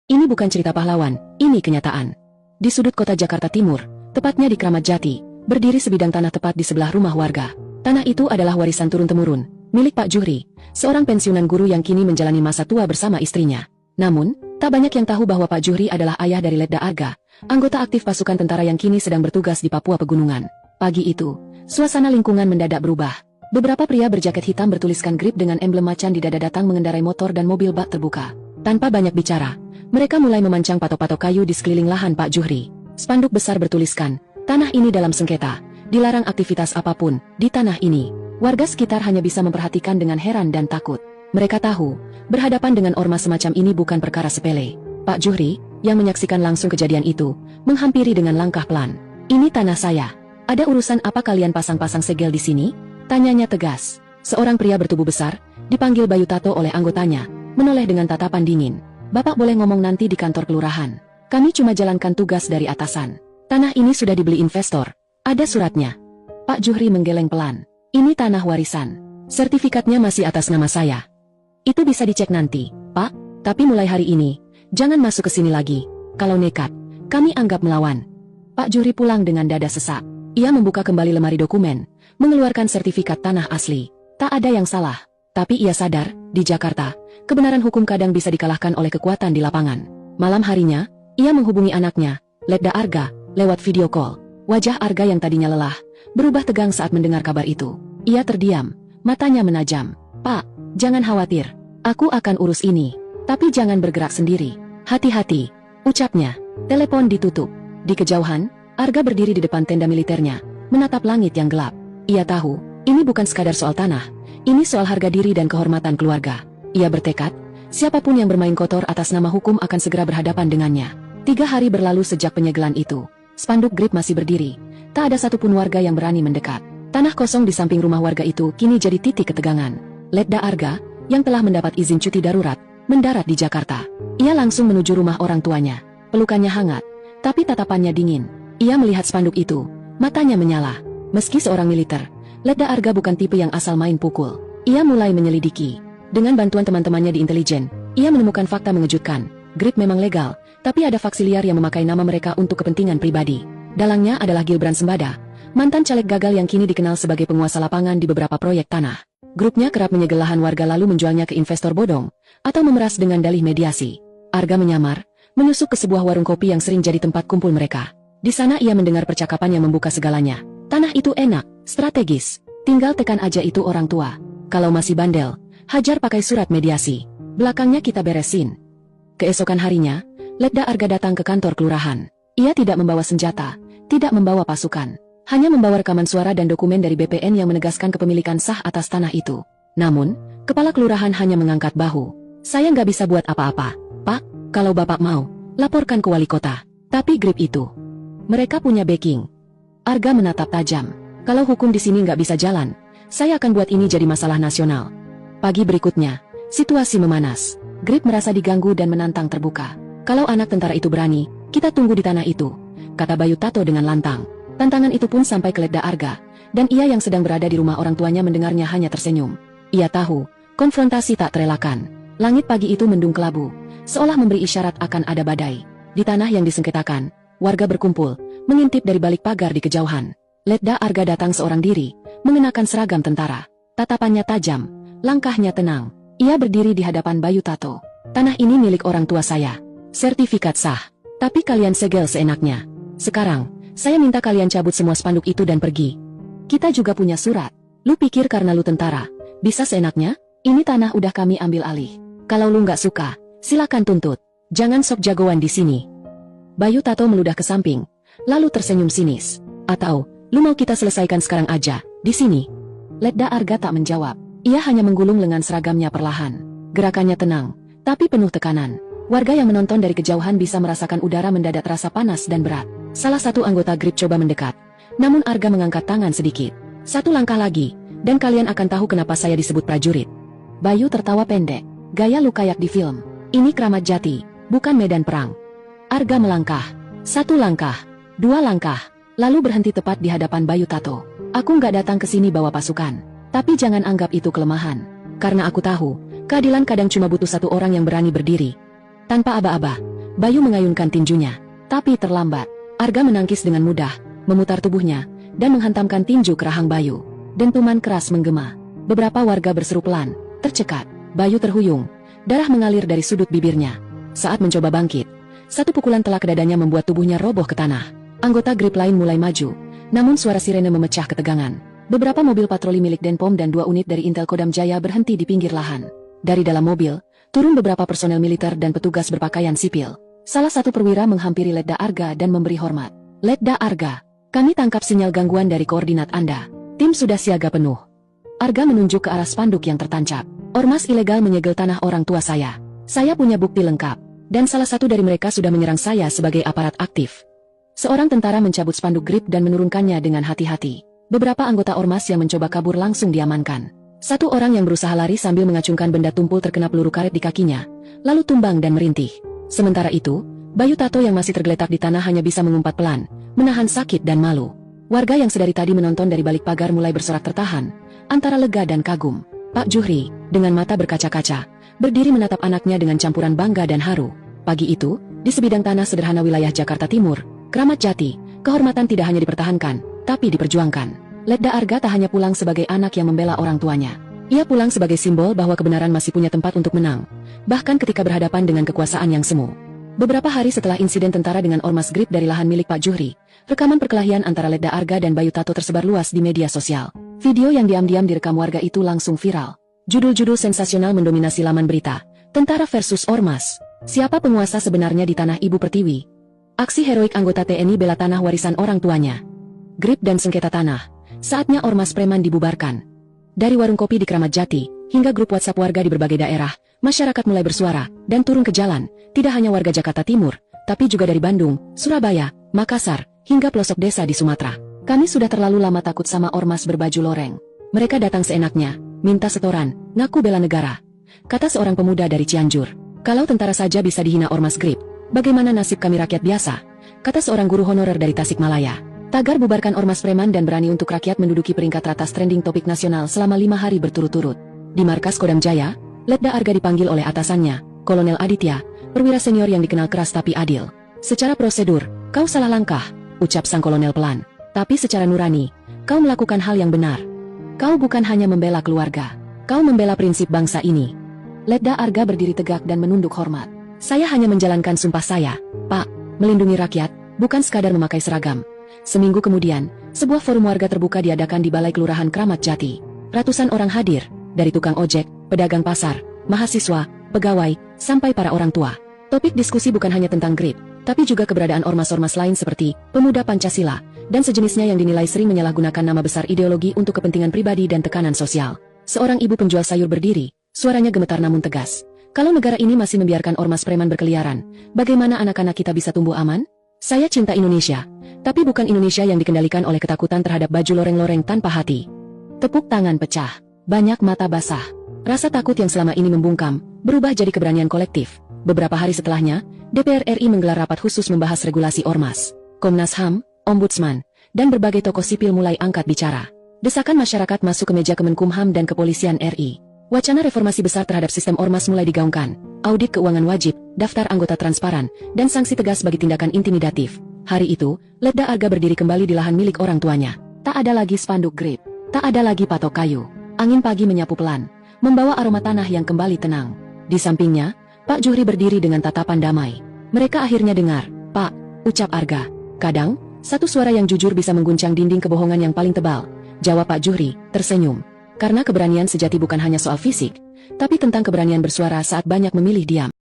Ini bukan cerita pahlawan, ini kenyataan. Di sudut kota Jakarta Timur, tepatnya di Kramat Jati, berdiri sebidang tanah tepat di sebelah rumah warga. Tanah itu adalah warisan turun-temurun, milik Pak Juhri, seorang pensiunan guru yang kini menjalani masa tua bersama istrinya. Namun, tak banyak yang tahu bahwa Pak Juhri adalah ayah dari Letda Arga, anggota aktif pasukan tentara yang kini sedang bertugas di Papua Pegunungan. Pagi itu, suasana lingkungan mendadak berubah. Beberapa pria berjaket hitam bertuliskan grip dengan emblem macan di dada datang mengendarai motor dan mobil bak terbuka. Tanpa banyak bicara, mereka mulai memancang patok-patok kayu di sekeliling lahan Pak Juhri. Spanduk besar bertuliskan, tanah ini dalam sengketa, dilarang aktivitas apapun di tanah ini. Warga sekitar hanya bisa memperhatikan dengan heran dan takut. Mereka tahu, berhadapan dengan ormas semacam ini bukan perkara sepele. Pak Juhri, yang menyaksikan langsung kejadian itu, menghampiri dengan langkah pelan. Ini tanah saya. Ada urusan apa kalian pasang-pasang segel di sini? Tanyanya tegas. Seorang pria bertubuh besar, dipanggil Bayu Tato oleh anggotanya, menoleh dengan tatapan dingin. Bapak boleh ngomong nanti di kantor kelurahan. Kami cuma jalankan tugas dari atasan. Tanah ini sudah dibeli investor. Ada suratnya. Pak Juhri menggeleng pelan. Ini tanah warisan. Sertifikatnya masih atas nama saya. Itu bisa dicek nanti, Pak. Tapi mulai hari ini, jangan masuk ke sini lagi. Kalau nekat, kami anggap melawan. Pak Juhri pulang dengan dada sesak. Ia membuka kembali lemari dokumen, mengeluarkan sertifikat tanah asli. Tak ada yang salah. Tapi ia sadar, di Jakarta, kebenaran hukum kadang bisa dikalahkan oleh kekuatan di lapangan. Malam harinya, ia menghubungi anaknya, Letda Arga, lewat video call. Wajah Arga yang tadinya lelah, berubah tegang saat mendengar kabar itu. Ia terdiam, matanya menajam. Pak, jangan khawatir. Aku akan urus ini. Tapi jangan bergerak sendiri. Hati-hati, ucapnya. Telepon ditutup. Di kejauhan, Arga berdiri di depan tenda militernya, menatap langit yang gelap. Ia tahu, ini bukan sekadar soal tanah. Ini soal harga diri dan kehormatan keluarga. Ia bertekad, siapapun yang bermain kotor atas nama hukum akan segera berhadapan dengannya. 3 hari berlalu sejak penyegelan itu. Spanduk grip masih berdiri. Tak ada satupun warga yang berani mendekat. Tanah kosong di samping rumah warga itu kini jadi titik ketegangan. Letda Arga, yang telah mendapat izin cuti darurat, mendarat di Jakarta. Ia langsung menuju rumah orang tuanya. Pelukannya hangat, tapi tatapannya dingin. Ia melihat spanduk itu, matanya menyala. Meski seorang militer, Letda Arga bukan tipe yang asal main pukul. Ia mulai menyelidiki. Dengan bantuan teman-temannya di intelijen, ia menemukan fakta mengejutkan. Grip memang legal, tapi ada faksi liar yang memakai nama mereka untuk kepentingan pribadi. Dalangnya adalah Gilbran Sembada, mantan caleg gagal yang kini dikenal sebagai penguasa lapangan di beberapa proyek tanah. Grupnya kerap menyegel lahan warga lalu menjualnya ke investor bodong, atau memeras dengan dalih mediasi. Arga menyamar, menyusup ke sebuah warung kopi yang sering jadi tempat kumpul mereka. Di sana ia mendengar percakapan yang membuka segalanya. Tanah itu enak, strategis, tinggal tekan aja itu orang tua. Kalau masih bandel, hajar pakai surat mediasi. Belakangnya kita beresin. Keesokan harinya, Letda Arga datang ke kantor kelurahan. Ia tidak membawa senjata, tidak membawa pasukan. Hanya membawa rekaman suara dan dokumen dari BPN yang menegaskan kepemilikan sah atas tanah itu. Namun, kepala kelurahan hanya mengangkat bahu. Saya nggak bisa buat apa-apa, Pak. Kalau Bapak mau, laporkan ke wali kota. Tapi grip itu, mereka punya backing. Arga menatap tajam. Kalau hukum di sini nggak bisa jalan, saya akan buat ini jadi masalah nasional. Pagi berikutnya, situasi memanas. Grip merasa diganggu dan menantang terbuka. Kalau anak tentara itu berani, kita tunggu di tanah itu, kata Bayu Tato dengan lantang. Tantangan itu pun sampai ke Letda Arga, dan ia yang sedang berada di rumah orang tuanya mendengarnya hanya tersenyum. Ia tahu, konfrontasi tak terelakkan. Langit pagi itu mendung kelabu, seolah memberi isyarat akan ada badai. Di tanah yang disengketakan, warga berkumpul, mengintip dari balik pagar di kejauhan. Letda Arga datang seorang diri, mengenakan seragam tentara. Tatapannya tajam, langkahnya tenang. Ia berdiri di hadapan Bayu Tato. Tanah ini milik orang tua saya. Sertifikat sah. Tapi kalian segel seenaknya. Sekarang, saya minta kalian cabut semua spanduk itu dan pergi. Kita juga punya surat. Lu pikir karena lu tentara, bisa seenaknya? Ini tanah udah kami ambil alih. Kalau lu nggak suka, silakan tuntut. Jangan sok jagoan di sini. Bayu Tato meludah ke samping, lalu tersenyum sinis. Atau, lu mau kita selesaikan sekarang aja, di sini? Letda Arga tak menjawab. Ia hanya menggulung lengan seragamnya perlahan. Gerakannya tenang, tapi penuh tekanan. Warga yang menonton dari kejauhan bisa merasakan udara mendadak terasa panas dan berat. Salah satu anggota grip coba mendekat. Namun Arga mengangkat tangan sedikit. 1 langkah lagi, dan kalian akan tahu kenapa saya disebut prajurit. Bayu tertawa pendek. Gaya lu kayak di film. Ini Kramat Jati, bukan medan perang. Arga melangkah. 1 langkah, 2 langkah, lalu berhenti tepat di hadapan Bayu Tato. Aku nggak datang ke sini bawa pasukan. Tapi jangan anggap itu kelemahan. Karena aku tahu, keadilan kadang cuma butuh 1 orang yang berani berdiri. Tanpa aba-aba, Bayu mengayunkan tinjunya. Tapi terlambat. Arga menangkis dengan mudah, memutar tubuhnya, dan menghantamkan tinju ke rahang Bayu. Dentuman keras menggema. Beberapa warga berseru pelan, tercekat. Bayu terhuyung. Darah mengalir dari sudut bibirnya. Saat mencoba bangkit, satu pukulan telak ke dadanya membuat tubuhnya roboh ke tanah. Anggota GRIP lain mulai maju, namun suara sirene memecah ketegangan. Beberapa mobil patroli milik Denpom dan 2 unit dari Intel Kodam Jaya berhenti di pinggir lahan. Dari dalam mobil, turun beberapa personel militer dan petugas berpakaian sipil. Salah satu perwira menghampiri Letda Arga dan memberi hormat. Letda Arga, kami tangkap sinyal gangguan dari koordinat Anda. Tim sudah siaga penuh. Arga menunjuk ke arah spanduk yang tertancap. Ormas ilegal menyegel tanah orang tua saya. Saya punya bukti lengkap. Dan salah satu dari mereka sudah menyerang saya sebagai aparat aktif. Seorang tentara mencabut spanduk GRIP dan menurunkannya dengan hati-hati. Beberapa anggota ormas yang mencoba kabur langsung diamankan. Satu orang yang berusaha lari sambil mengacungkan benda tumpul terkena peluru karet di kakinya, lalu tumbang dan merintih. Sementara itu, Bayu Tato yang masih tergeletak di tanah hanya bisa mengumpat pelan, menahan sakit dan malu. Warga yang sedari tadi menonton dari balik pagar mulai bersorak tertahan, antara lega dan kagum. Pak Juhri, dengan mata berkaca-kaca, berdiri menatap anaknya dengan campuran bangga dan haru. Pagi itu, di sebidang tanah sederhana wilayah Jakarta Timur, Kramat Jati, kehormatan tidak hanya dipertahankan, tapi diperjuangkan. Letda Arga tak hanya pulang sebagai anak yang membela orang tuanya. Ia pulang sebagai simbol bahwa kebenaran masih punya tempat untuk menang, bahkan ketika berhadapan dengan kekuasaan yang semu. Beberapa hari setelah insiden tentara dengan ormas GRIP dari lahan milik Pak Juhri, rekaman perkelahian antara Letda Arga dan Bayu Tato tersebar luas di media sosial. Video yang diam-diam direkam warga itu langsung viral. Judul-judul sensasional mendominasi laman berita. Tentara versus ormas. Siapa penguasa sebenarnya di tanah Ibu Pertiwi? Aksi heroik anggota TNI bela tanah warisan orang tuanya. GRIP dan sengketa tanah. Saatnya ormas preman dibubarkan. Dari warung kopi di Kramat Jati, hingga grup WhatsApp warga di berbagai daerah, masyarakat mulai bersuara dan turun ke jalan. Tidak hanya warga Jakarta Timur, tapi juga dari Bandung, Surabaya, Makassar, hingga pelosok desa di Sumatera. Kami sudah terlalu lama takut sama ormas berbaju loreng. Mereka datang seenaknya, minta setoran, ngaku bela negara. Kata seorang pemuda dari Cianjur, kalau tentara saja bisa dihina ormas GRIP, bagaimana nasib kami rakyat biasa? Kata seorang guru honorer dari Tasikmalaya. Tagar bubarkan ormas preman dan berani untuk rakyat menduduki peringkat teratas trending topik nasional selama 5 hari berturut-turut. Di markas Kodam Jaya, Letda Arga dipanggil oleh atasannya, Kolonel Aditya, perwira senior yang dikenal keras tapi adil. Secara prosedur, kau salah langkah, ucap sang kolonel pelan. Tapi secara nurani, kau melakukan hal yang benar. Kau bukan hanya membela keluarga, kau membela prinsip bangsa ini. Letda Arga berdiri tegak dan menunduk hormat. Saya hanya menjalankan sumpah saya, Pak, melindungi rakyat, bukan sekadar memakai seragam. Seminggu kemudian, sebuah forum warga terbuka diadakan di Balai Kelurahan Kramat Jati. Ratusan orang hadir, dari tukang ojek, pedagang pasar, mahasiswa, pegawai, sampai para orang tua. Topik diskusi bukan hanya tentang GRIP, tapi juga keberadaan ormas-ormas lain seperti Pemuda Pancasila, dan sejenisnya yang dinilai sering menyalahgunakan nama besar ideologi untuk kepentingan pribadi dan tekanan sosial. Seorang ibu penjual sayur berdiri, suaranya gemetar namun tegas. Kalau negara ini masih membiarkan ormas preman berkeliaran, bagaimana anak-anak kita bisa tumbuh aman? Saya cinta Indonesia, tapi bukan Indonesia yang dikendalikan oleh ketakutan terhadap baju loreng-loreng tanpa hati. Tepuk tangan pecah, banyak mata basah. Rasa takut yang selama ini membungkam, berubah jadi keberanian kolektif. Beberapa hari setelahnya, DPR RI menggelar rapat khusus membahas regulasi ormas. Komnas HAM, Ombudsman, dan berbagai tokoh sipil mulai angkat bicara. Desakan masyarakat masuk ke meja Kemenkumham dan Kepolisian RI. Wacana reformasi besar terhadap sistem ormas mulai digaungkan. Audit keuangan wajib, daftar anggota transparan, dan sanksi tegas bagi tindakan intimidatif. Hari itu, Letda Arga berdiri kembali di lahan milik orang tuanya. Tak ada lagi spanduk GRIP, tak ada lagi patok kayu. Angin pagi menyapu pelan, membawa aroma tanah yang kembali tenang. Di sampingnya, Pak Juhri berdiri dengan tatapan damai. Mereka akhirnya dengar, Pak, ucap Arga. Kadang, satu suara yang jujur bisa mengguncang dinding kebohongan yang paling tebal. Jawab Pak Juhri, tersenyum. Karena keberanian sejati bukan hanya soal fisik, tapi tentang keberanian bersuara saat banyak memilih diam.